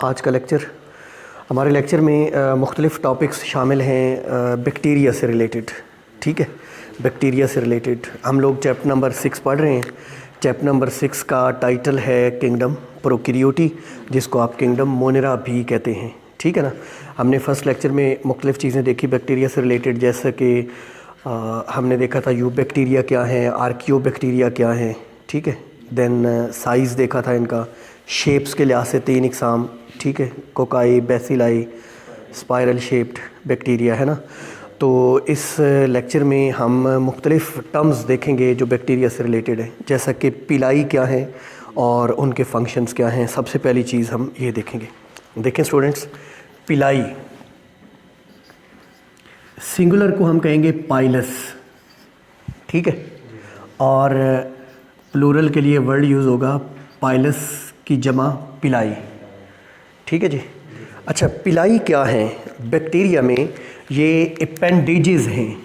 आज का लेक्चर हमारे लेक्चर में मुख्तलिफ़ टॉपिक्स शामिल हैं बैक्टीरिया से रिलेटेड। ठीक है, बैक्टीरिया से रिलेटेड हम लोग चैप्टर नंबर 6 पढ़ रहे हैं। चैप्टर नंबर 6 का टाइटल है किंगडम प्रोकैरियोटी, जिसको आप किंगडम मोनेरा भी कहते हैं। ठीक है ना। हमने फर्स्ट लेक्चर में मुख्तलिफ़ चीज़ें देखी बैक्टीरिया से रिलेटेड, जैसे कि हमने देखा था यू बैक्टीरिया क्या है, आर्कियो बैक्टीरिया क्या है। ठीक है, देन साइज़ देखा था इनका, शेप्स के लिहाज से 3 इकसाम। ठीक है, cocci, bacilli, spiral shaped bacteria है ना। तो इस लेक्चर में हम मुख्तलिफ़ टर्म्स देखेंगे जो बैक्टीरिया से रिलेटेड है, जैसा कि पिलाई क्या है और उनके फंक्शंस क्या हैं। सबसे पहली चीज़ हम ये देखेंगे। देखें स्टूडेंट्स, पिलाई सिंगुलर को हम कहेंगे पाइलस। ठीक है, और प्लूरल के लिए वर्ड यूज़ होगा पाइलस की जमा पिलाई। ठीक है जी। अच्छा, पिलाई क्या है बैक्टीरिया में? ये अपेंडेजेस हैं।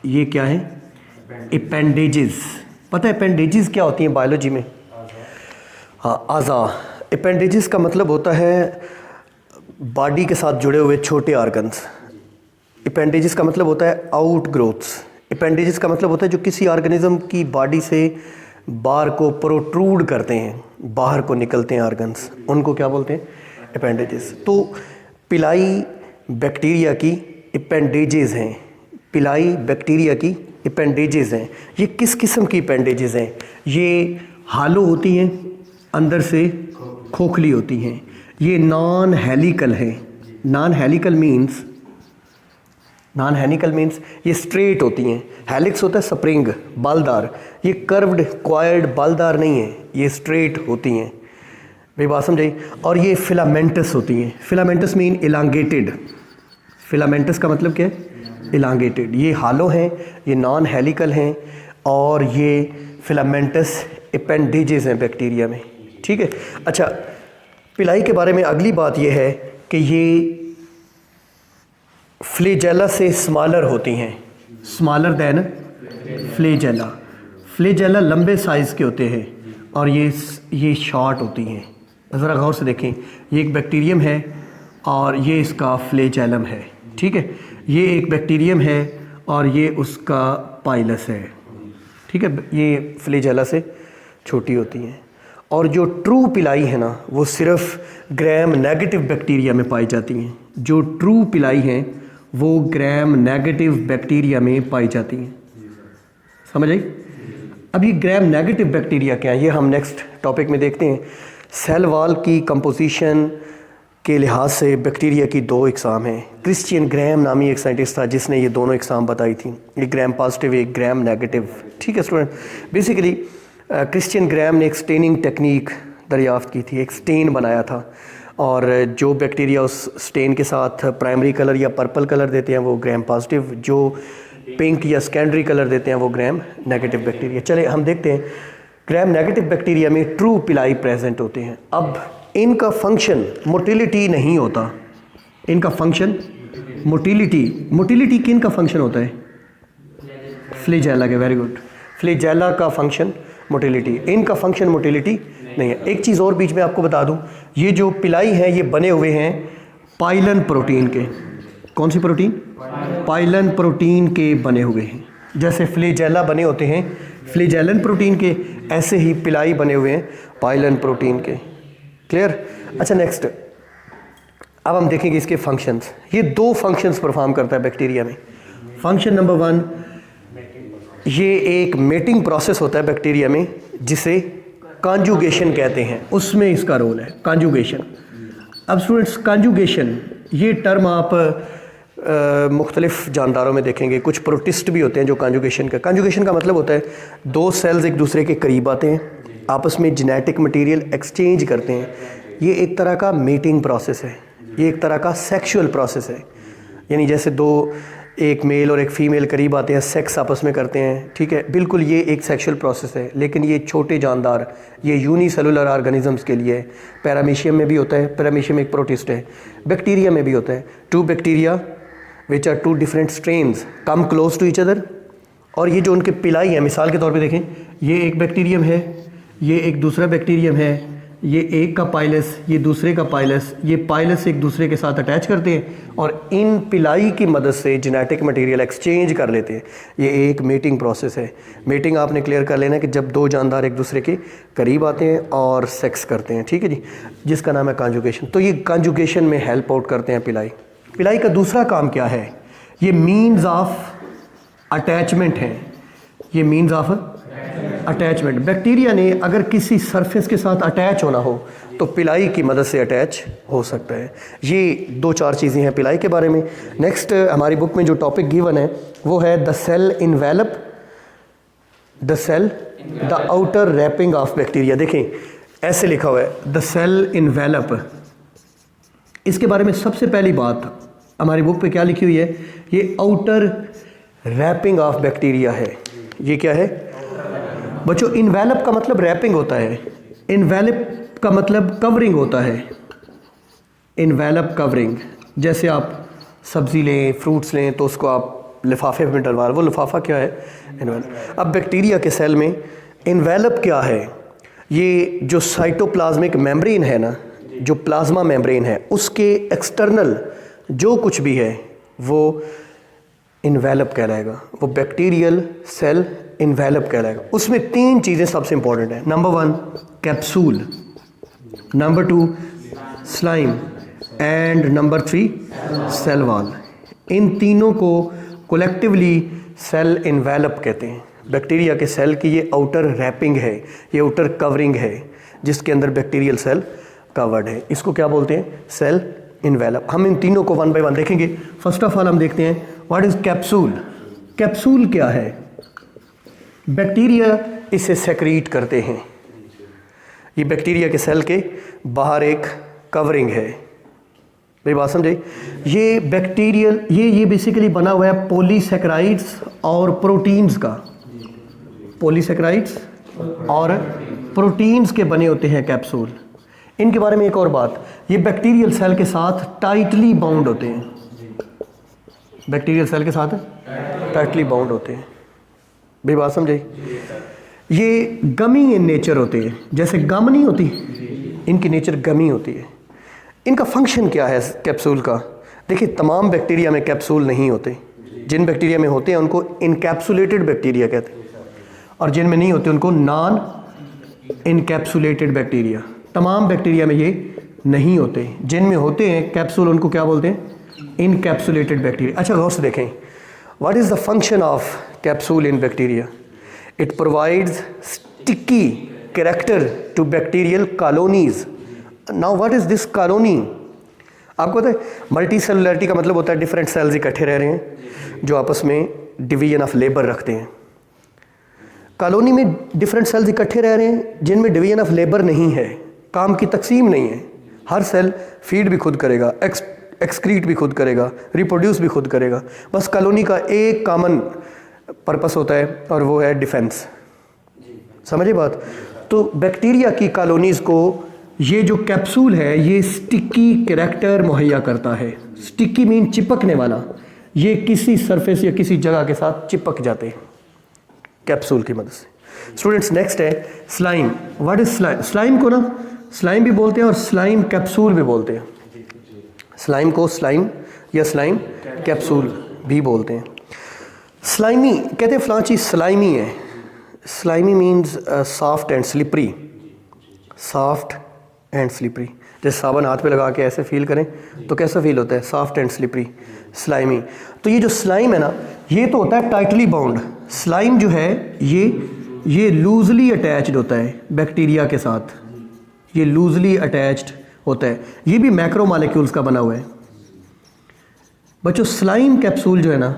ये क्या है? अपेंडेजेस। पता है अपेंडेजेस क्या होती हैं बायोलॉजी में? हाँ, आज़ा। अपेंडेजेस का मतलब होता है बॉडी के साथ जुड़े हुए छोटे ऑर्गन्स। अपेंडेजेस का मतलब होता है आउट ग्रोथ्स। अपेंडेजेस का मतलब होता है जो किसी ऑर्गेनिज्म की बॉडी से बाहर को प्रोट्रूड करते हैं, बाहर को निकलते हैं ऑर्गन्स, उनको क्या बोलते हैं? अपेंडेजेस। तो पिलाई बैक्टीरिया की अपेंडेजेस हैं। पिलाई बैक्टीरिया की अपेंडेजेस हैं। ये किस किस्म की अपेंडेजेस हैं? ये हालो होती हैं, अंदर से खोखली होती हैं। ये नॉन हेलिकल हैं। नॉन हेलिकल मीन्स ये स्ट्रेट होती हैं। हेलिक्स होता है स्प्रिंग, बालदार। ये कर्व्ड क्वायर्ड बालदार नहीं है, ये स्ट्रेट होती हैं। मेरी बात समझाई? और ये फिलामेंटस होती हैं। Filamentous mean elongated. फिलामेंटस का मतलब क्या है? इलांगेटेड। ये हालो हैं, ये नॉन हेलिकल हैं, और ये फिलामेंटस अपेंडेजेस हैं बैक्टीरिया में। ठीक है। अच्छा, पिलाई के बारे में अगली बात ये है कि ये फ्लैजेला से स्मॉलर होती हैं, स्मॉलर दैन फ्लैजेला। फ्लैजेला लंबे साइज़ के होते हैं और ये शॉर्ट होती हैं। ज़रा गौर से देखें, ये एक बैक्टीरियम है और ये इसका फ्लैजेलम है। ठीक है, ये एक बैक्टीरियम है और ये उसका पाइलस है। ठीक है, ये फ्लैजेला से छोटी होती हैं। और जो ट्रू पिलाई है ना, वो सिर्फ ग्राम नेगेटिव बैक्टीरिया में पाई जाती हैं। जो ट्रू पिलाई हैं वो ग्राम नेगेटिव बैक्टीरिया में पाई जाती हैं। समझ आई? अब ये ग्राम नेगेटिव बैक्टीरिया क्या है, ये हम नेक्स्ट टॉपिक में देखते हैं। सेल वॉल की कंपोजिशन के लिहाज से बैक्टीरिया की 2 इकसाम हैं। क्रिश्चियन ग्राम नामी एक साइंटिस्ट था जिसने ये दोनों इकसाम बताई थी, एक ग्राम पॉजिटिव, एक ग्राम नेगेटिव। ठीक है स्टूडेंट, बेसिकली क्रिश्चियन ग्राम ने एक स्टेनिंग टेक्निक दरियाफ्त की थी, एक स्टेन बनाया था, और जो बैक्टीरिया उस स्टेन के साथ प्राइमरी कलर या पर्पल कलर देते हैं वो ग्राम पॉजिटिव, जो पिंक या सेकेंडरी कलर देते हैं वो ग्राम नेगेटिव बैक्टीरिया। चले हम देखते हैं, ग्राम नेगेटिव बैक्टीरिया में ट्रू पिलाई प्रेजेंट होते हैं। अब इनका फंक्शन मोटिलिटी नहीं होता। इनका फंक्शन मोटिलिटी किन का फंक्शन होता है? फ्लैजेला के। Very good. फ्लैजेला का फंक्शन मोटिलिटी, इनका फंक्शन मोटिलिटी नहीं है। एक चीज़ और बीच में आपको बता दूं, ये जो पिलाई है ये बने हुए हैं पाइलन प्रोटीन के। कौन सी प्रोटीन? पाइलन प्रोटीन के बने हुए हैं। जैसे फ्लैजेला बने होते हैं फ्लैजेलन प्रोटीन के, ऐसे ही पिलाई बने हुए हैं पाइलन प्रोटीन के। क्लियर? अच्छा, नेक्स्ट अब हम देखेंगे इसके फंक्शंस। ये 2 फंक्शंस परफॉर्म करता है बैक्टीरिया में। फंक्शन नंबर 1, ये एक मेटिंग प्रोसेस होता है बैक्टीरिया में जिसे कॉन्जुगेशन कहते हैं, उसमें इसका रोल है कॉन्जुगेशन। अब स्टूडेंट्स, कॉन्जुगेशन ये टर्म आप मुख्तलिफ जानदारों में देखेंगे। कुछ प्रोटिस्ट भी होते हैं जो कॉन्जुगेशन का मतलब होता है 2 सेल्स एक दूसरे के करीब आते हैं, आपस में जेनेटिक मटेरियल एक्सचेंज करते हैं। ये एक तरह का मेटिंग प्रोसेस है, ये एक तरह का सेक्सुअल प्रोसेस है। यानी जैसे एक मेल और एक फ़ीमेल करीब आते हैं, सेक्स आपस में करते हैं। ठीक है, बिल्कुल ये एक सेक्सुअल प्रोसेस है। लेकिन ये छोटे जानदार, ये यूनिसेलुलर ऑर्गेनिजम्स के लिए, पैरामीशियम में भी होता है, पैरामीशियम एक प्रोटिस्ट है, बैक्टीरिया में भी होता है। 2 bacteria which are 2 different strains come close to each other. और ये जो उनके पिलाई है, मिसाल के तौर पे देखें, ये एक बैक्टीरियम है, ये एक दूसरा बैक्टीरियम है, ये एक का पाइलस, ये दूसरे का पाइलस, ये पाइलस एक दूसरे के साथ अटैच करते हैं और इन पिलाई की मदद से जेनेटिक मटेरियल एक्सचेंज कर लेते हैं। ये एक मेटिंग प्रोसेस है। मेटिंग आपने क्लियर कर लेना है कि जब दो जानदार एक दूसरे के करीब आते हैं और सेक्स करते हैं, ठीक है जी, जिसका नाम है कॉन्जुगेशन। तो ये कॉन्जुगेशन में हेल्प आउट करते हैं पिलाई। पिलाई का दूसरा काम क्या है? ये मीन्स ऑफ अटैचमेंट है। ये मीन्स ऑफ अटैचमेंट। बैक्टीरिया ने अगर किसी सरफेस के साथ अटैच होना हो तो पिलाई की मदद से अटैच हो सकता है। ये 2-4 चीज़ें हैं पिलाई के बारे में। नेक्स्ट हमारी बुक में जो टॉपिक गिवन है वो है the cell envelope, the cell the outer wrapping of bacteria. देखें ऐसे लिखा हुआ है द सेल इन्वेलप। इसके बारे में सबसे पहली बात हमारी बुक पे क्या लिखी हुई है? ये आउटर रैपिंग ऑफ बैक्टीरिया है। ये क्या है बच्चों? इन्वेलप का मतलब रैपिंग होता है, इन्वेलप का मतलब कवरिंग होता है। इन्वेलप कवरिंग, जैसे आप सब्ज़ी लें, फ्रूट्स लें तो उसको आप लिफाफे में डलवा, वो लिफाफा क्या है? इन्वेलप। अब बैक्टीरिया के सेल में इन्वेलप क्या है? ये जो साइटोप्लाज्मिक मेम्ब्रेन है ना, जो प्लाज्मा मेम्ब्रेन है, उसके एक्सटर्नल जो कुछ भी है वो इन्वेलप कहलाएगा, वो बैक्टीरियल सेल इन्वेलप कहलाएगा। उसमें 3 चीज़ें सबसे इंपॉर्टेंट है। Number 1 capsule, number 2 slime and number 3 cell wall. इन तीनों को कलेक्टिवली सेल इन्वेलप कहते हैं। बैक्टीरिया के सेल की ये आउटर रैपिंग है, ये आउटर कवरिंग है जिसके अंदर बैक्टीरियल सेल कवर्ड है। इसको क्या बोलते हैं? Cell envelope. हम इन तीनों को 1 बाय 1 देखेंगे। फर्स्ट ऑफ ऑल हम देखते हैं व्हाट इज कैप्सूल। कैप्सूल क्या है? बैक्टीरिया इसे सेक्रीट करते हैं। ये बैक्टीरिया के सेल के बाहर एक कवरिंग है। मेरी बात समझे? ये बैक्टीरियल ये बेसिकली बना हुआ है पॉलीसेकेराइड्स और प्रोटीन्स का। पॉलीसेकेराइड्स और प्रोटीन्स के बने होते हैं कैप्सूल। इनके बारे में एक और बात, ये बैक्टीरियल सेल के साथ टाइटली बाउंड होते हैं। बैक्टीरियल सेल के साथ टाइटली बाउंड होते हैं। भाई बात समझे? ये गमी इन नेचर होते हैं। जैसे गम नहीं होती, इनकी नेचर गमी होती है। इनका फंक्शन क्या है कैप्सूल का? देखिए तमाम बैक्टीरिया में कैप्सूल नहीं होते। जिन बैक्टीरिया में होते हैं उनको इनकैप्सुलेटेड बैक्टीरिया कहते हैं और जिनमें नहीं होते उनको नॉन इनकैप्सुलेटेड बैक्टीरिया। तमाम बैक्टीरिया में ये नहीं होते। जिनमें होते हैं कैप्सूल उनको क्या बोलते हैं? Encapsulated bacteria. अच्छा गौर से देखें, what is the function of capsule in bacteria? It provides sticky character to bacterial colonies. Now what is this colony? आपको पता है मल्टी सेलुलरिटी का मतलब होता है डिफरेंट सेल्स इकट्ठे रह रहे हैं जो आपस में डिवीजन ऑफ लेबर रखते हैं। कॉलोनी में डिफरेंट सेल्स इकट्ठे रह रहे हैं जिनमें डिवीजन ऑफ लेबर नहीं है, काम की तकसीम नहीं है। हर सेल फीड भी खुद करेगा, एक्सक्रीट भी खुद करेगा, रिप्रोड्यूस भी खुद करेगा। बस कॉलोनी का एक कॉमन पर्पस होता है और वो है डिफेंस। समझिए बात? तो बैक्टीरिया की कॉलोनीज़ को ये जो कैप्सूल है ये स्टिकी कैरेक्टर मुहैया करता है। स्टिकी मीन चिपकने वाला। ये किसी सरफेस या किसी जगह के साथ चिपक जाते हैं कैप्सूल की मदद से। स्टूडेंट्स नेक्स्ट है slime. What is slime? Slime को ना स्लाइम भी बोलते हैं और स्लाइम कैप्सूल भी बोलते हैं। स्लाइम को स्लाइम या स्लाइम कैप्सूल भी बोलते हैं। स्लाइमी कहते हैं फलां चीज़ स्लाइमी है। Slimy means soft and slippery. Soft and slippery. जैसे साबुन हाथ पे लगा के ऐसे फील करें तो कैसा फील होता है? Soft and slippery, slimy. तो ये जो स्लाइम है ना ये तो होता है टाइटली बाउंड। स्लाइम जो है ये लूजली अटैच्ड होता है बैक्टीरिया के साथ। ये लूजली अटैच्ड होता है। ये भी मैक्रोमोलेक्यूल्स का बना हुआ है। बच्चों स्लाइम कैप्सूल जो है ना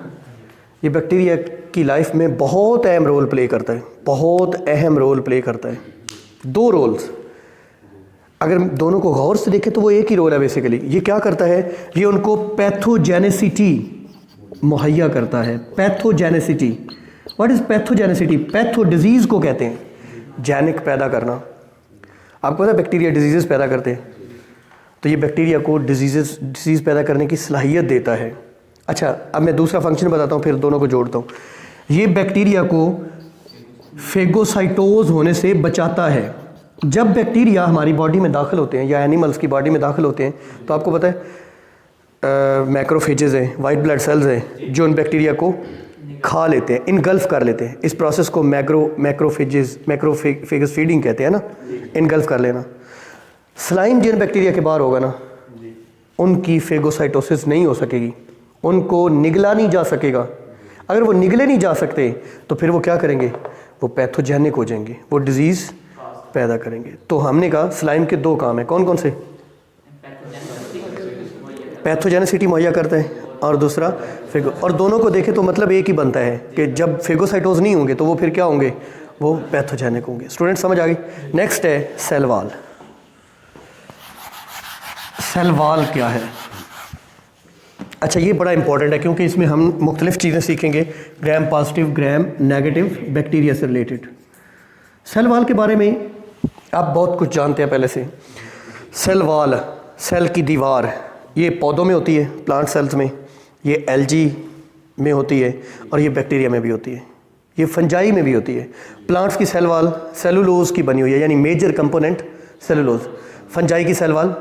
ये बैक्टीरिया की लाइफ में बहुत अहम रोल प्ले करता है। बहुत अहम रोल प्ले करता है। 2 रोल्स, अगर दोनों को गौर से देखें तो वो एक ही रोल है बेसिकली। ये क्या करता है? ये उनको पैथोजेनेसिटी मुहैया करता है। Pathogenicity. What is pathogenicity? Patho disease को कहते हैं, जैनिक पैदा करना। आपको पता है बैक्टीरिया डिजीज़ पैदा करते हैं, तो ये बैक्टीरिया को डिजीज़ पैदा करने की सलाहियत देता है। अच्छा अब मैं दूसरा फंक्शन बताता हूँ फिर दोनों को जोड़ता हूँ। ये बैक्टीरिया को फेगोसाइटोज होने से बचाता है। जब बैक्टीरिया हमारी बॉडी में दाखिल होते हैं या एनिमल्स की बॉडी में दाखिल होते हैं तो आपको पता है मैक्रोफेजेस हैं, वाइट ब्लड सेल्स हैं जो उन बैक्टीरिया को खा लेते हैं, इनगल्फ कर लेते हैं। इस प्रोसेस को मैक्रोफेगस फीडिंग कहते हैं ना, इनगल्फ कर लेना। स्लाइम जिन बैक्टीरिया के बाहर होगा ना, उनकी फेगोसाइटोसिस नहीं हो सकेगी, उनको निगला नहीं जा सकेगा। अगर वो निगले नहीं जा सकते तो फिर वो क्या करेंगे, वो पैथोजेनिक हो जाएंगे, वो डिजीज़ पैदा करेंगे। तो हमने कहा स्लाइम के दो काम है, कौन कौन से? पैथोजेनिसिटी मुहैया करता है और दूसरा फेगो, और दोनों को देखें तो मतलब एक ही बनता है कि जब फेगोसाइटोज नहीं होंगे तो वो फिर क्या होंगे, वो पैथोजेनिक होंगे। स्टूडेंट समझ आ गई? नेक्स्ट है सेल वॉल। सेल वॉल क्या है? अच्छा, ये बड़ा इंपॉर्टेंट है क्योंकि इसमें हम मुख्तलिफ चीज़ें सीखेंगे, gram positive, gram negative bacteria से रिलेटेड। सेल वॉल के बारे में आप बहुत कुछ जानते हैं पहले से। सेल वॉल, सेल की दीवार, ये पौधों में होती है, प्लांट सेल्स में, ये एल्गी में होती है और ये बैक्टीरिया में भी होती है, ये फंजाई में भी होती है। प्लांट्स की सेल वॉल सेलुलोज की बनी हुई है, यानी मेजर कंपोनेंट सेलुलोज। फंजाई की सेल वॉल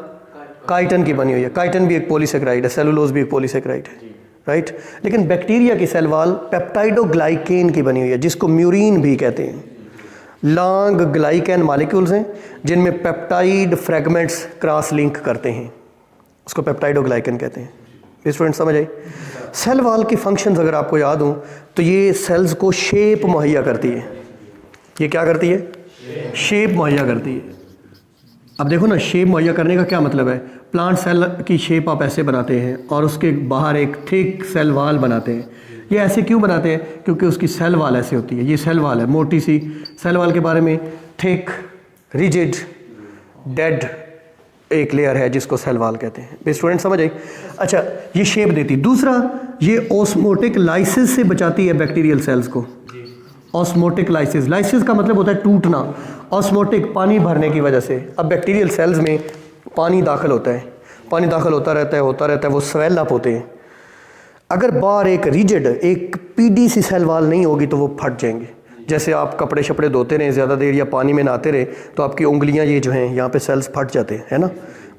काइटन की बनी हुई है, काइटन भी एक पॉलीसेकेराइड है, सेलुलोज भी एक पॉलीसेकेराइड है, राइट। लेकिन बैक्टीरिया की सेल वॉल पेप्टाइडोग्लाइकेन की बनी हुई है, जिसको म्यूरिन भी कहते हैं। लॉन्ग ग्लाइकेन मॉलिक्यूल्स हैं जिनमें पेप्टाइड फ्रेगमेंट्स क्रॉस लिंक करते हैं, उसको पेप्टाइडोग्लाइकेन कहते हैं। स्टूडेंट समझ आई? सेल वॉल की फंक्शंस अगर आपको याद हो तो ये सेल्स को शेप मुहैया करती है। ये क्या करती है? शेप मुहैया करती है। अब देखो ना, शेप मुहैया करने का क्या मतलब है? प्लांट सेल की शेप आप ऐसे बनाते हैं और उसके बाहर एक थिक सेल वॉल बनाते हैं। ये ऐसे क्यों बनाते हैं? क्योंकि उसकी सेल वॉल ऐसे होती है। ये सेल वॉल है, मोटी सी सेल वॉल के बारे में, थिक, रिजिड, डेड एक लेयर है जिसको सेल वॉल कहते हैं। स्टूडेंट समझ आई? अच्छा, ये शेप देती। दूसरा, ये ऑस्मोटिक लाइसिस से बचाती है बैक्टीरियल सेल्स को। ऑस्मोटिक लाइसिस, लाइसिस का मतलब होता है टूटना, ऑस्मोटिक पानी भरने की वजह से। अब बैक्टीरियल सेल्स में पानी दाखिल होता है, पानी दाखिल होता रहता है, वो स्वेल अप होते हैं। अगर बाहर एक रिजिड, एक पीडी सी सेल वॉल नहीं होगी तो वो फट जाएंगे। जैसे आप कपड़े शपड़े धोते रहें ज़्यादा देर या पानी में नहाते रहे तो आपकी उंगलियां ये जो हैं यहाँ पे सेल्स फट जाते हैं, है ना,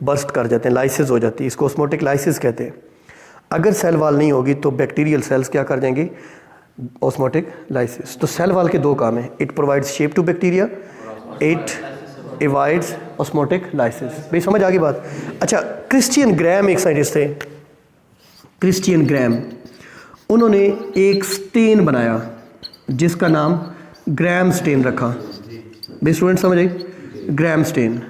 बर्स्ट कर जाते हैं, लाइसिस हो जाती है। इसको ऑस्मोटिक लाइसिस कहते हैं। अगर सेल वॉल नहीं होगी तो बैक्टीरियल सेल्स क्या कर जाएंगे? Osmotic lysis. तो सेल वॉल के दो काम हैं, it provides shape to bacteria, it avoids osmotic lysis. भाई समझ आ गई बात? अच्छा, क्रिश्चियन ग्राम एक साइंटिस्ट थे, क्रिश्चियन ग्राम, उन्होंने एक स्टेन बनाया जिसका नाम ग्राम स्टेन रखा। भाई स्टूडेंट समझ आई? ग्राम स्टेन।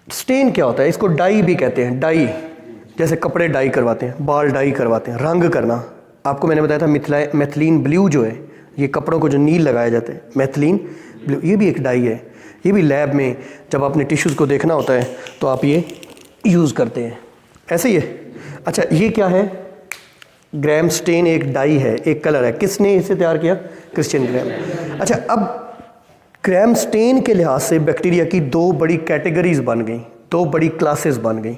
स्टेन क्या होता है? इसको डाई भी कहते हैं। डाई, जैसे कपड़े डाई करवाते हैं, बाल डाई करवाते हैं, रंग करना। आपको मैंने बताया था मैथिलीन ब्लू जो है, ये कपड़ों को जो नील लगाया जाता है, मैथिलीन ब्लू, ये भी एक डाई है। ये भी लैब में जब आपने टिश्यूज़ को देखना होता है तो आप ये यूज़ करते हैं, ऐसे ही है। अच्छा, ये क्या है? ग्राम स्टेन एक डाई है, एक कलर है। किसने इसे तैयार किया? क्रिश्चियन ग्राम। अच्छा, अब ग्राम स्टेन के लिहाज से बैक्टीरिया की दो बड़ी कैटेगरीज बन गई, दो बड़ी क्लासेस बन गई,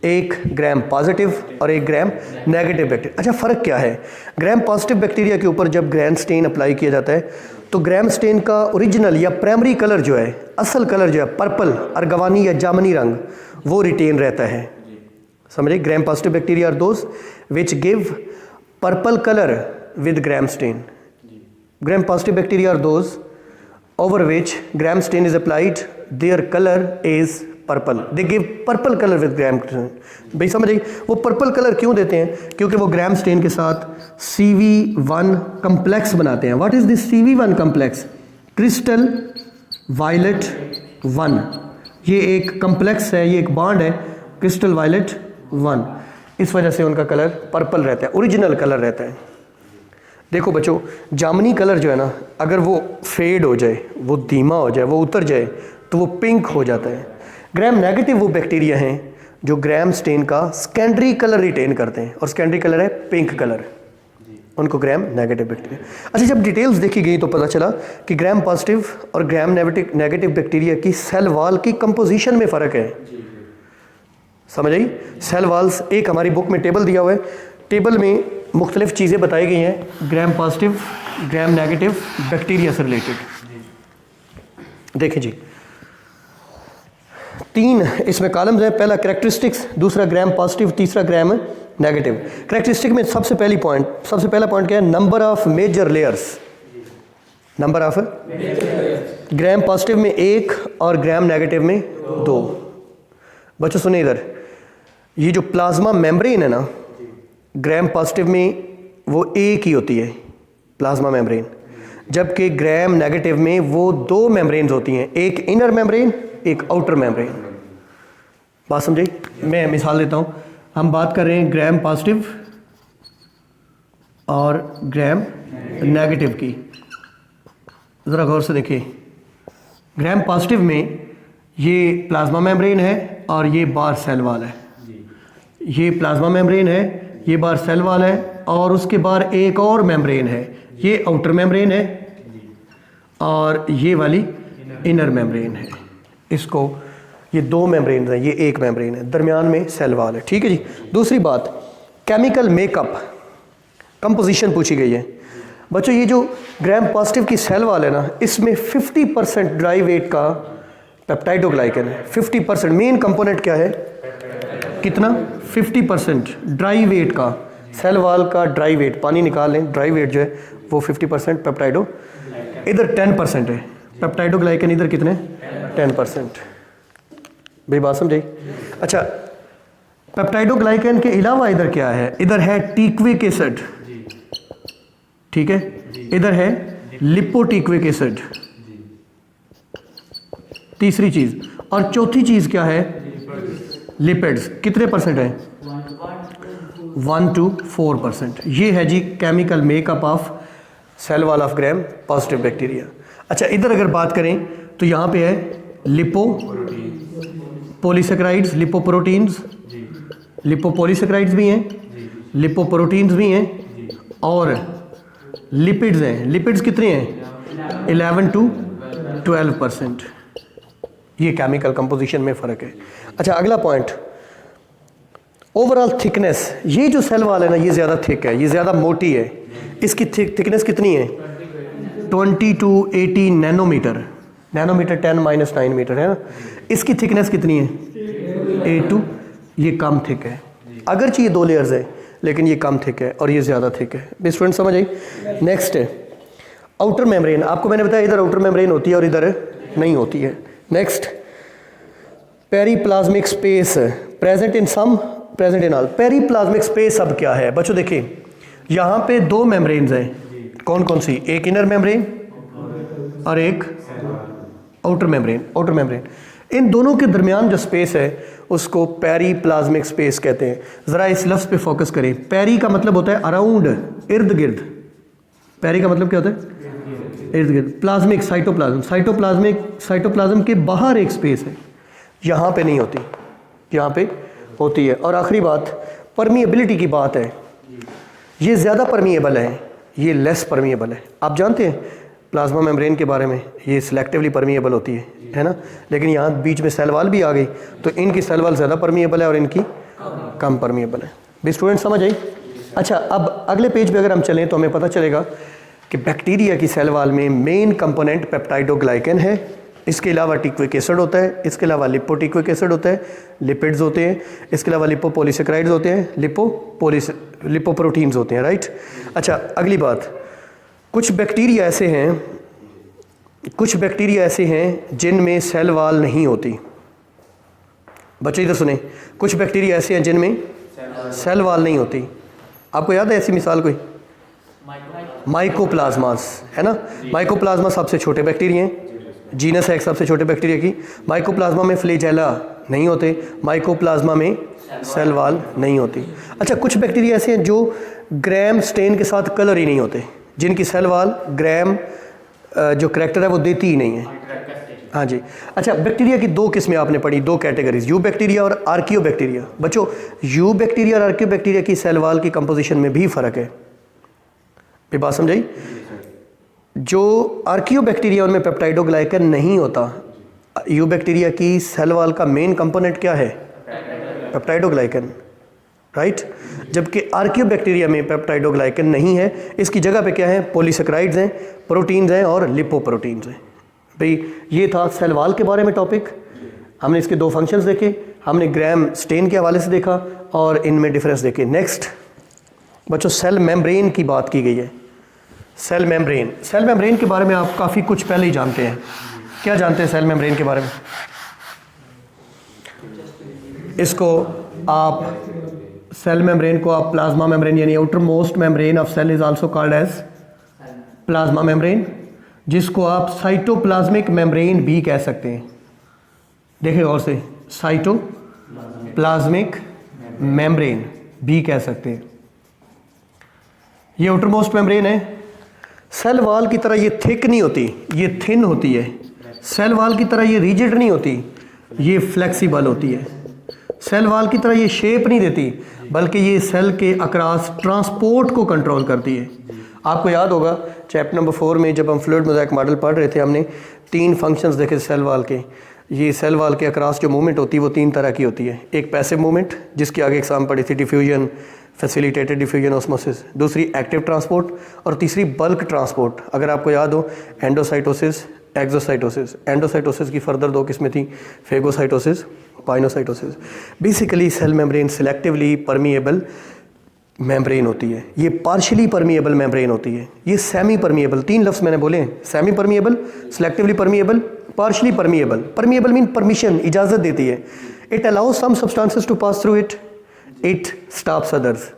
एक ग्राम पॉजिटिव और एक ग्राम नेगेटिव बैक्टीरिया। अच्छा, फ़र्क क्या है? ग्राम पॉजिटिव बैक्टीरिया के ऊपर जब ग्राम स्टेन अप्लाई किया जाता है तो ग्राम स्टेन का ओरिजिनल या प्राइमरी कलर जो है, असल कलर जो है, पर्पल, अर्गवानी या जामनी रंग, वो रिटेन रहता है। समझे? Gram positive bacteria are those which give purple colour with gram stain. Gram positive bacteria are those over which gram stain is applied, their color is purple, they give purple color with gram stain। भाई समझ आई? वो purple colour क्यों देते हैं? क्योंकि वो ग्राम stand के साथ CV1 कम्प्लेक्स बनाते हैं। What is this CV1 complex? Crystal violet 1, ये एक कम्प्लेक्स है, ये एक बॉन्ड है, क्रिस्टल वायलेट 1। इस वजह से उनका कलर पर्पल रहता है, ओरिजिनल कलर रहता है। देखो बच्चों, जामनी कलर जो है ना, अगर वो फेड हो जाए, वो धीमा हो जाए, वो उतर जाए तो वो पिंक हो जाता है। ग्राम नेगेटिव वो बैक्टीरिया हैं जो ग्राम स्टेन का सेकेंडरी कलर रिटेन करते हैं, और सेकेंडरी कलर है पिंक कलर, उनको ग्राम नेगेटिव बैक्टीरिया। अच्छा, जब डिटेल्स देखी गई तो पता चला कि ग्राम पॉजिटिव और ग्राम नेगेटिव बैक्टीरिया की सेल वॉल की कंपोजिशन में फ़र्क है। समझ आई? सेल वॉल्स, एक हमारी बुक में टेबल दिया हुआ है, टेबल में मुख्तलिफ चीज़ें बताई गई हैं gram positive, gram negative bacteria से रिलेटेड। देखिए जी, 3 इसमें कॉलम्स हैं। पहला कैरेक्टरिस्टिक्स, दूसरा ग्राम पॉजिटिव, तीसरा ग्राम नेगेटिव। कैरेक्टरिस्टिक में सबसे पहला पॉइंट क्या है? Number of major layers. Number of gram positive में 1 और ग्राम नेगेटिव में 2। बच्चों सुने इधर, ये जो प्लाज्मा मेम्ब्रेन है ना, ग्राम पॉजिटिव में वो एक ही होती है प्लाज्मा मेम्ब्रेन, जबकि ग्राम नेगेटिव में वो 2 मेम्ब्रेन्स होती हैं, एक इनर मेम्ब्रेन, एक आउटर मेम्ब्रेन। बात समझी? मैं मिसाल देता हूँ। हम बात कर रहे हैं ग्राम पॉजिटिव और ग्राम नेगेटिव की। ज़रा गौर से देखिए, ग्राम पॉजिटिव में ये प्लाज्मा मेम्ब्रेन है और ये बार सेल वाल है। ये प्लाज्मा मेम्ब्रेन है, ये बार सेल वाल है, और उसके बाहर एक और मेम्ब्रेन है, ये आउटर मेम्ब्रेन है, और ये वाली इनर मेम्ब्रेन है। इसको ये 2 मेम्ब्रेन हैं, ये एक मेम्ब्रेन है, दरमियान में सेल वाल है। ठीक है जी। दूसरी बात, केमिकल मेकअप, कंपोजिशन पूछी गई है। बच्चों ये जो ग्राम पॉजिटिव की सेल वाल है ना, इसमें 50% ड्राई वेट का पेप्टाइडोग्लाइकन है। 50% मेन कंपोनेंट क्या है? कितना? 50% ड्राई वेट का, सेल वाल का ड्राई वेट, पानी निकाल लें, ड्राई वेट जो है वो 50% पेप्टाइडो, इधर 10% है पेप्टाइडोग्लाइकन, इधर कितने? 10%। भाई बात समझे? अच्छा, पेप्टाइडोग्लाइकन के अलावा इधर क्या है? इधर है टीक्विक एसिड, ठीक है, इधर है लिपोटीक्विक एसिड, तीसरी चीज, और चौथी चीज क्या है? लिपिड्स। कितने परसेंट है? 1 to 4%। ये है जी chemical makeup of cell wall of gram positive bacteria. अच्छा, इधर अगर बात करें तो यहाँ पे है लिपो पॉलीसेकेराइड्स, लिपोप्रोटीन्स, लिपोपॉलीसेकेराइड्स भी हैं, लिपोप्रोटीन्स भी हैं, और लिपिड्स हैं। लिपिड्स कितने हैं? 11 to 12%। ये केमिकल कंपोजिशन में फ़र्क है। अच्छा, अगला पॉइंट, ओवरऑल थिकनेस। ये जो सेल वाल है ना, ये ज़्यादा थिक है, ये ज़्यादा मोटी है। इसकी थिकनेस कितनी है? 20 to 80 नैनोमीटर। नैनोमीटर 10⁻⁹ मीटर है ना। इसकी थिकनेस कितनी है? 82। ये कम थिक है, अगरचे ये 2 लेयर्स है, लेकिन ये कम थिक है और ये ज़्यादा थिक है। स्टूडेंट समझ आई? नेक्स्ट है आउटर मेम्ब्रेन। आपको मैंने बताया इधर आउटर मेम्ब्रेन होती है और इधर नहीं होती है। Next, periplasmic space present in some, present in all. Periplasmic space अब क्या है? बच्चों देखिए, यहाँ पे 2 मेम्ब्रेन्स हैं। कौन कौन सी? एक इनर मेम्ब्रेन और एक आउटर मेम्ब्रेन। आउटर मेम्ब्रेन, इन दोनों के दरमियान जो स्पेस है उसको पेरीप्लाज्मिक स्पेस कहते हैं। ज़रा इस लफ्ज़ पे फोकस करें। पेरी का मतलब होता है अराउंड, इर्द गिर्द। पेरी का मतलब क्या होता है? इर्द गिर्द। Plasmic, cytoplasm. साइटोप्लाज्म के बाहर एक स्पेस है, यहाँ पे नहीं होती, यहाँ पे होती है। और आखिरी बात, परमिएबिलिटी की बात है। ये ज़्यादा परमिएबल है, ये लेस परमिएबल है। आप जानते हैं प्लाज्मा मेम्ब्रेन के बारे में, ये सिलेक्टिवली परमिएबल होती है ना। लेकिन यहाँ बीच में सेल वाल भी आ गई, तो इनकी सेल वाल ज़्यादा परमिएबल है और इनकी कम परमिएबल है। भी स्टूडेंट समझ आई? अच्छा, अब अगले पेज पे अगर हम चलें तो हमें पता चलेगा कि बैक्टीरिया की सेल वाल में मेन कंपोनेंट पेप्टाइडोग्लाइकन है। इसके अलावा टिक्विक एसिड होता है, इसके अलावा लिपोटिक्विक एसिड होता है, लिपिड्स होते हैं, इसके अलावा लिपोपॉलीसेकेराइड्स होते हैं, लिपोप्रोटीन्स होते हैं, राइट। अच्छा, अगली बात, कुछ बैक्टीरिया ऐसे हैं जिनमें सेल वाल नहीं होती। बच्चे इधर सुने, कुछ बैक्टीरिया ऐसे हैं जिनमें सेल वाल नहीं होती। आपको याद है ऐसी मिसाल कोई? माइकोप्लाज्मास, है ना। माइकोप्लाज्मा सबसे छोटे बैक्टीरिया हैं, जीनस है एक सबसे छोटे बैक्टीरिया की। माइकोप्लाज्मा में फ्लैजेला नहीं होते, माइकोप्लाज्मा में सेल वाल नहीं होती। अच्छा, कुछ बैक्टीरिया ऐसे हैं जो ग्राम स्टेन के साथ कलर ही नहीं होते, जिनकी सेल वाल ग्राम जो करैक्टर है वो देती ही नहीं है। हाँ जी। अच्छा, बैक्टीरिया की 2 किस्में आपने पढ़ी, 2 कैटेगरीज, यू बैक्टीरिया और आर्कियो बैक्टीरिया। बच्चों, यू बैक्टीरिया और आर्कियो बैक्टीरिया की सेल वाल की कंपोजिशन में भी फ़र्क है। ये बात समझाई? जो आर्कियो बैक्टीरिया उनमें पेप्टाइडोग्लाइकन नहीं होता। यू बैक्टीरिया की सेल वाल का मेन कंपोनेंट क्या है? Peptidoglycan, right. जबकि आर्कियो बैक्टीरिया में पेप्टाइडोग्लाइकन नहीं है, इसकी जगह पे क्या है? पॉलीसेकेराइड्स हैं, प्रोटीन्स हैं और लिपोप्रोटीन्स हैं। भाई ये था सेल वॉल के बारे में टॉपिक। हमने इसके दो फंक्शंस देखे, हमने ग्राम स्टेन के हवाले से देखा और इनमें डिफरेंस देखे। नेक्स्ट बच्चों सेल मेम्ब्रेन की बात की गई है। सेल मेम्ब्रेन के बारे में आप काफ़ी कुछ पहले ही जानते हैं। क्या जानते हैं सेल मेम्ब्रेन के बारे में? इसको आप सेल मेम्ब्रेन को आप प्लाज्मा मेम्ब्रेन यानी outermost membrane of cell is also called as plasma membrane, जिसको आप साइटोप्लाज्मिक मेम्ब्रेन भी कह सकते हैं। देखिए और से, साइटोप्लाज्मिक मेम्ब्रेन भी कह सकते हैं। ये आउटर मोस्ट मेम्ब्रेन है। सेल वॉल की तरह ये थिक नहीं होती, ये थिन होती है। सेल वॉल की तरह ये रिजिड नहीं होती, ये फ्लेक्सिबल होती है। सेल वॉल की तरह ये शेप नहीं देती, बल्कि ये सेल के अक्रॉस ट्रांसपोर्ट को कंट्रोल करती है। आपको याद होगा चैप्टर नंबर 4 में जब हम फ्लूइड मोज़ेक मॉडल पढ़ रहे थे, हमने 3 फंक्शंस देखे सेल वॉल के। ये सेल वॉल के अक्रॉस जो मूवमेंट होती है वो 3 तरह की होती है। एक पैसिव मूवमेंट, जिसकी आगे एग्जाम पढ़ी थी, डिफ्यूजन, फैसिलिटेटेड डिफ्यूजन, ऑस्मोसिस। दूसरी एक्टिव ट्रांसपोर्ट और तीसरी बल्क ट्रांसपोर्ट। अगर आपको याद हो एंडोसाइटोसिस, एक्सोसाइटोसिस। एंडोसाइटोसिस की फर्दर 2 किस्में थी, phagocytosis, pinocytosis. Basically cell membrane selectively permeable membrane होती है, ये पार्शियली परमिएबल मेम्ब्रेन होती है, ये सेमी परमिएबल। 3 लफ्ज़ मैंने बोले हैं, semi permeable, selectively permeable, partially permeable. Permeable mean permission, इजाज़त देती है। It allows some substances to pass through it, it stops others.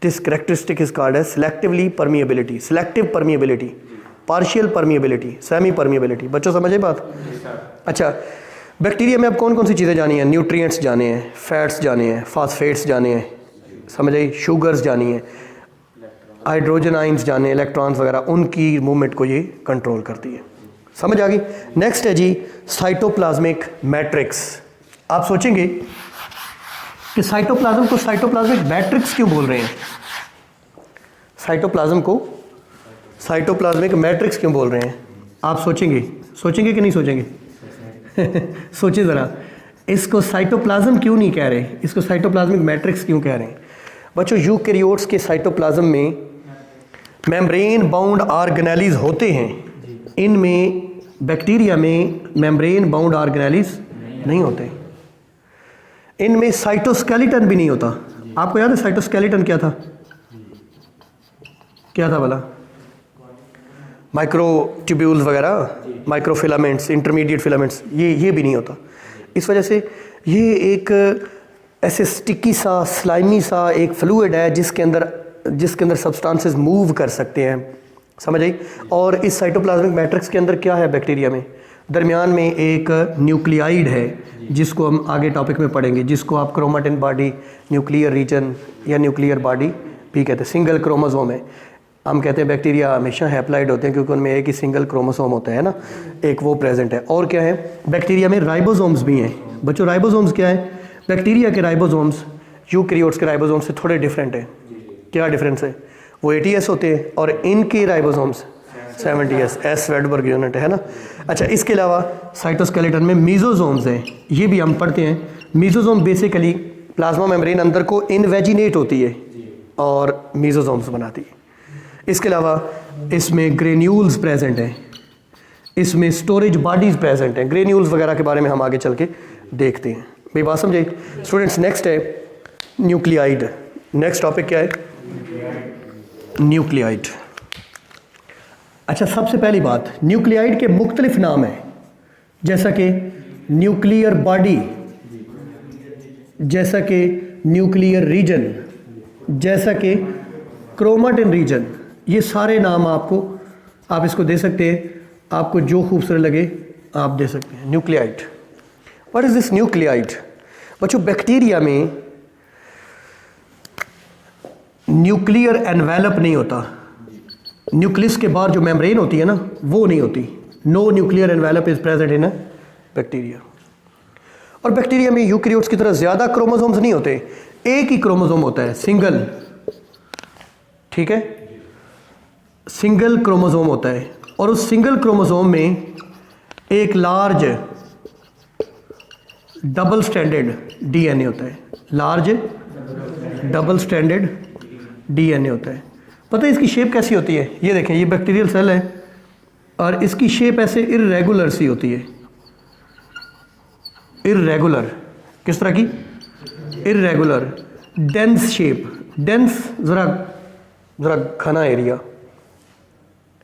This characteristic is called as selectively permeability. Selective permeability, partial permeability, semi permeability. बच्चों समझे बात? अच्छा, bacteria में अब कौन कौन सी चीज़ें जानी हैं? न्यूट्रिएंट्स जाने हैं, फैट्स जाने हैं, फास्फेट्स जाने हैं, समझ आई, शुगर्स जानी है, हाइड्रोजन आइंस जाने, इलेक्ट्रॉन्स वगैरह, उनकी मूवमेंट को ये कंट्रोल करती है। समझ आ गई? नेक्स्ट है जी साइटोप्लाज्मिक मैट्रिक्स। आप सोचेंगे कि साइटोप्लाज्म को साइटोप्लाज्मिक मैट्रिक्स क्यों बोल रहे हैं? साइटोप्लाज्म को साइटोप्लाज्मिक मैट्रिक्स क्यों बोल रहे हैं? आप सोचेंगे कि नहीं सोचेंगे? सोचिए ज़रा, इसको साइटोप्लाज्म क्यों नहीं कह रहे, इसको साइटोप्लाज्मिक मैट्रिक्स क्यों कह रहे हैं? बच्चों यूकैरियोट्स के साइटोप्लाज्म में मेम्ब्रेन बाउंड ऑर्गेनेलीज होते हैं। इनमें बैक्टीरिया में मेम्ब्रेन बाउंड ऑर्गेनेलीज नहीं होते। इनमें साइटोस्केलेटन भी नहीं होता। आपको याद है साइटोस्केलेटन क्या था? क्या था भला? माइक्रोट्यूब्यूल्स वगैरह, माइक्रोफिलामेंट्स, इंटरमीडिएट फिलामेंट्स, ये भी नहीं होता। इस वजह से ये एक ऐसे स्टिकी सा, स्लाइमी सा एक फ्लूइड है जिसके अंदर सब्सटेंसेस मूव कर सकते हैं। समझ आई? और इस साइटोप्लाज्मिक मैट्रिक्स के अंदर क्या है बैक्टीरिया में? दरमियान में एक न्यूक्लियाइड है, जिसको हम आगे टॉपिक में पढ़ेंगे, जिसको आप क्रोमेटिन बॉडी, न्यूक्लियर रीजन या न्यूक्लियर बॉडी भी कहते हैं। सिंगल क्रोमोसोम है। हम कहते हैं बैक्टीरिया हमेशा हैप्लाइड होते हैं क्योंकि उनमें एक ही सिंगल क्रोमोसोम होता है ना, एक वो प्रेजेंट है। और क्या है, बैक्टीरिया में राइबोसोम्स भी हैं। बच्चों राइबोसोम्स क्या है? बैक्टीरिया के राइबोसोम्स यूकैरियोट्स के राइबोसोम्स से थोड़े डिफरेंट है। क्या डिफरेंस है? वो 80S होते हैं और इनके राइबोसोम्स 70S, एस वेडबर्ग यूनिट है ना। अच्छा, इसके अलावा साइटोस्केलेटन में मीजोसोम्स हैं, ये भी हम पढ़ते हैं। मीजोसोम बेसिकली प्लाज्मा मेम्ब्रेन अंदर को इनवेजिनेट होती है और मीजोसोम्स बनाती है। इसके अलावा इसमें ग्रेन्यूल्स प्रेजेंट हैं, इसमें स्टोरेज बॉडीज प्रेजेंट हैं। ग्रेन्यूल्स वगैरह के बारे में हम आगे चल के देखते हैं। मेरी बात समझे स्टूडेंट्स? नेक्स्ट है न्यूक्लियाइड। नेक्स्ट टॉपिक क्या है? न्यूक्लियाइड। अच्छा, सबसे पहली बात, न्यूक्लियाइड के मुख्तलिफ नाम हैं, जैसा कि न्यूक्लियर बॉडी, जैसा कि न्यूक्लियर रीजन, जैसा कि क्रोमेटिन रीजन। ये सारे नाम आप इसको दे सकते हैं, आपको जो खूबसूरत लगे आप दे सकते हैं। Nuclide, what is this nuclide? बच्चों बैक्टीरिया में न्यूक्लियर एनवेलप नहीं होता। न्यूक्लियस के बाहर जो मेम्ब्रेन होती है ना, वो नहीं होती। No nuclear envelope is present in bacteria. और बैक्टीरिया में यूकैरियोट्स की तरह ज़्यादा क्रोमोसोम्स नहीं होते, एक ही क्रोमोसोम होता है, सिंगल। ठीक है, सिंगल क्रोमोसोम होता है और उस सिंगल क्रोमोसोम में एक लार्ज डबल स्ट्रैंडेड डीएनए होता है। लार्ज डबल स्ट्रैंडेड डीएनए होता है। पता है इसकी शेप कैसी होती है? ये देखें, ये बैक्टीरियल सेल है और इसकी शेप ऐसे इर्रेगुलर सी होती है, इर्रेगुलर, किस तरह की? इर्रेगुलर, डेंस शेप, डेंस ज़रा ज़रा घना एरिया,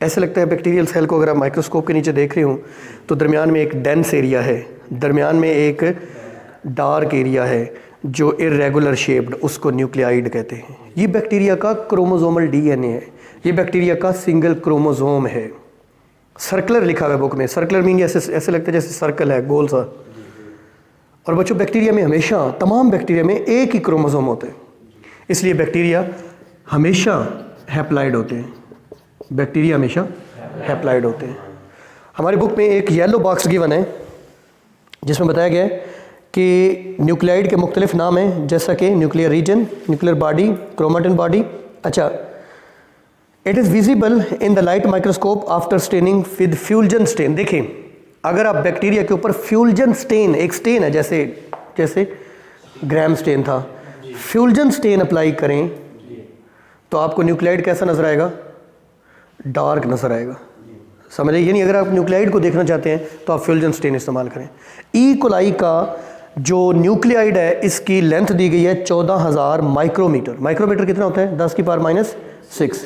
ऐसे लगता है बैक्टीरियल सेल को अगर आप माइक्रोस्कोप के नीचे देख रहे हो तो दरमियान में एक डेंस एरिया है, दरमियान में एक डार्क एरिया है जो इर्रेगुलर शेप्ड, उसको न्यूक्लियाइड कहते हैं। ये बैक्टीरिया का क्रोमोसोमल डीएनए है, ये बैक्टीरिया का सिंगल क्रोमोसोम है। सर्कुलर लिखा हुआ है बुक में, सर्कुलर मीन ऐसे लगता है जैसे सर्कल है, गोल सा। और बच्चों बैक्टीरिया में हमेशा, तमाम बैक्टीरिया में एक ही क्रोमोसोम होते हैं, इसलिए बैक्टीरिया हमेशा हैप्लाइड होते हैं, बैक्टीरिया हमेशा हैप्लाइड होते हैं। हमारी बुक में एक येलो बॉक्स गिवन है जिसमें बताया गया है कि न्यूक्लियाइड के मुख्तलिफ नाम हैं, जैसा कि nuclear region, nuclear body, chromatin body. अच्छा, it is visible in the light microscope after staining with feulgen stain. देखें, अगर आप बैक्टीरिया के ऊपर फ्यूल्जन स्टेन, एक स्टेन है जैसे जैसे ग्राम स्टेन था, फ्यूल्जन स्टेन अप्लाई करें तो आपको न्यूक्लियाइड कैसा नजर आएगा? डार्क नजर आएगा। समझिए, यानी अगर आप न्यूक्लियाइड को देखना चाहते हैं तो आप फ्यूल्जन स्टेन इस्तेमाल करें। ई कोलाई का जो न्यूक्लियाइड है इसकी लेंथ दी गई है 14,000 माइक्रोमीटर। माइक्रोमीटर कितना होता है? 10 की पावर -6।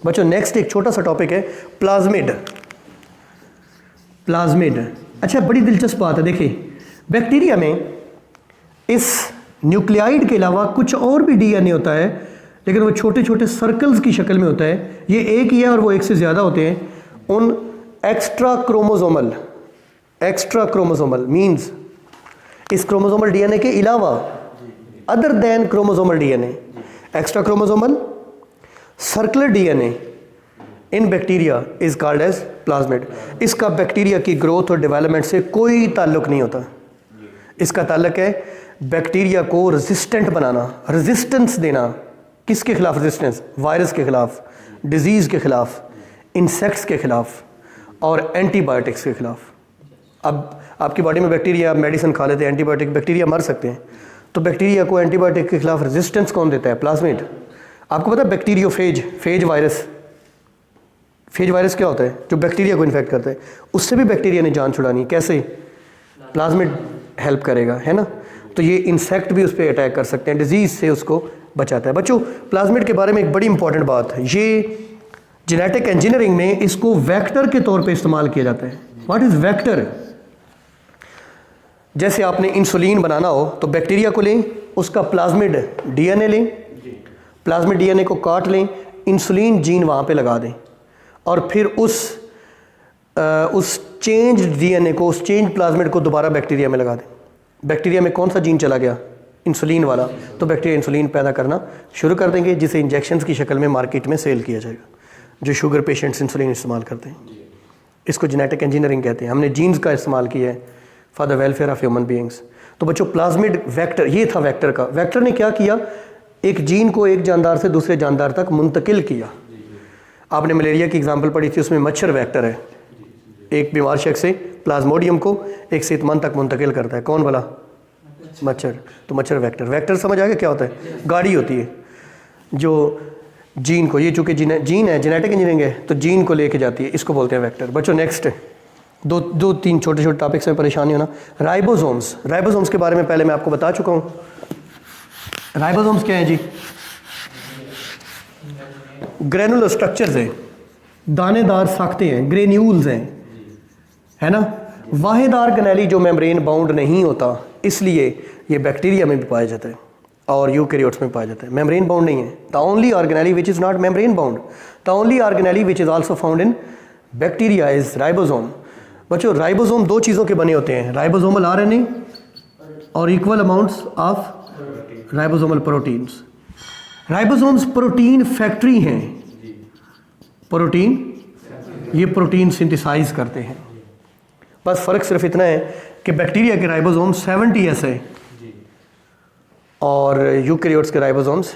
बच्चों नेक्स्ट एक छोटा सा टॉपिक है प्लाज्मिड। प्लाज्मिड, अच्छा बड़ी दिलचस्प बात है। देखिए बैक्टीरिया में इस न्यूक्लियाइड के अलावा कुछ और भी डीएनए होता है, लेकिन वो छोटे छोटे सर्कल्स की शक्ल में होता है। ये एक ही है और वो एक से ज़्यादा होते हैं। उन एक्स्ट्रा क्रोमोसोमल मीन्स इस क्रोमोसोमल डीएनए के अलावा, other than chromosomal DNA, extra chromosomal circular DNA in bacteria is called as plasmid. इसका बैक्टीरिया की ग्रोथ और डेवलपमेंट से कोई ताल्लुक नहीं होता। इसका ताल्लुक है बैक्टीरिया को रेजिस्टेंट बनाना, रेजिस्टेंस देना। किसके खिलाफ रेजिस्टेंस? वायरस के खिलाफ, डिजीज़ के खिलाफ, इंसेक्ट्स के खिलाफ और एंटीबायोटिक्स के खिलाफ। अब आपकी बॉडी में बैक्टीरिया, आप मेडिसिन खा लेते हैं, एंटीबायोटिक, बैक्टीरिया मर सकते हैं, तो बैक्टीरिया को एंटीबायोटिक के खिलाफ रेजिस्टेंस कौन देता है? प्लाज्मिड। आपको पता है बैक्टीरियोफेज वायरस, फेज वायरस क्या होता है? जो बैक्टीरिया को इन्फेक्ट करता है। उससे भी बैक्टीरिया ने जान छुड़ानी, कैसे? प्लाज्मिड हेल्प करेगा, है ना। तो ये इंसेक्ट भी उस पर अटैक कर सकते हैं, डिजीज़ से उसको बचाता है। बच्चों प्लाज्मिड के बारे में एक बड़ी इंपॉर्टेंट बात है, ये जेनेटिक इंजीनियरिंग में इसको वेक्टर के तौर पे इस्तेमाल किया जाता है। What is vector? जैसे आपने इंसुलिन बनाना हो तो बैक्टीरिया को लें, उसका प्लाज्मिड डीएनए लें, प्लाज्मिड डीएनए को काट लें, इंसुलिन जीन वहाँ पे लगा दें और फिर उस चेंज डीएनए को, उस चेंज प्लाज्मिड को दोबारा बैक्टीरिया में लगा दें। बैक्टीरिया में कौन सा जीन चला गया? इंसुलिन वाला। तो बैक्टीरिया इंसुलिन पैदा करना शुरू कर देंगे, जिसे इंजेक्शंस की शक्ल में मार्केट में सेल किया जाएगा। जो शुगर पेशेंट्स इंसुलिन इस्तेमाल करते हैं, इसको जेनेटिक इंजीनियरिंग कहते हैं। हमने जीन्स का इस्तेमाल किया है for the welfare of human beings. तो बच्चों प्लाज्मिड वेक्टर, ये था वेक्टर का। वेक्टर ने क्या किया? एक जीन को एक जानदार से दूसरे जानदार तक मुंतकिल किया। आपने मलेरिया की एग्जांपल पढ़ी थी, उसमें मच्छर वेक्टर है। एक बीमार शख्स से प्लाज्मोडियम को एक सेहतमंद तक मुंतकिल करता है। कौन वाला? मच्छर। तो मच्छर वेक्टर। वेक्टर समझ आ गया क्या होता है? गाड़ी होती है जो जीन को, ये चूँकि जीन है, जेनेटिक इंजीनियरिंग है, तो जीन को लेके जाती है, इसको बोलते हैं वेक्टर। बच्चों नेक्स्ट दो तीन छोटे छोटे टॉपिक्स में परेशानी होना। राइबोसोम्स। राइबोसोम्स के बारे में पहले मैं आपको बता चुका हूँ। राइबोसोम्स क्या है जी? ग्रेनुलर स्ट्रक्चर्स हैं, दानेदार साख्ते हैं, ग्रेन्यूल्स हैं, है ना। वाहिद ऑर्गेनेली जो मेम्ब्रेन बाउंड नहीं होता, इसलिए ये बैक्टीरिया में भी पाया जाता है और यूकैरियोट्स में पाया जाता है। मेम्ब्रेन बाउंड नहीं है। The only organelle which is not membrane bound, the only organelle which is also found in bacteria is ribosome. बच्चों राइबोसोम दो चीज़ों के बने होते हैं, राइबोसोमल आरएनए और equal amounts of ribosomal proteins. Ribosomes protein factory हैं। प्रोटीन, ये प्रोटीन सिंथेसाइज करते हैं। बस फ़र्क सिर्फ इतना है कि बैक्टीरिया के राइबोसोम्स 70S है और यूकैरियोट्स के राइबोसोम्स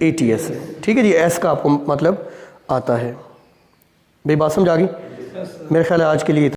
80S है। ठीक है जी, एस का आपको मतलब आता है। भाई बात समझ आ गई? मेरे ख्याल है आज के लिए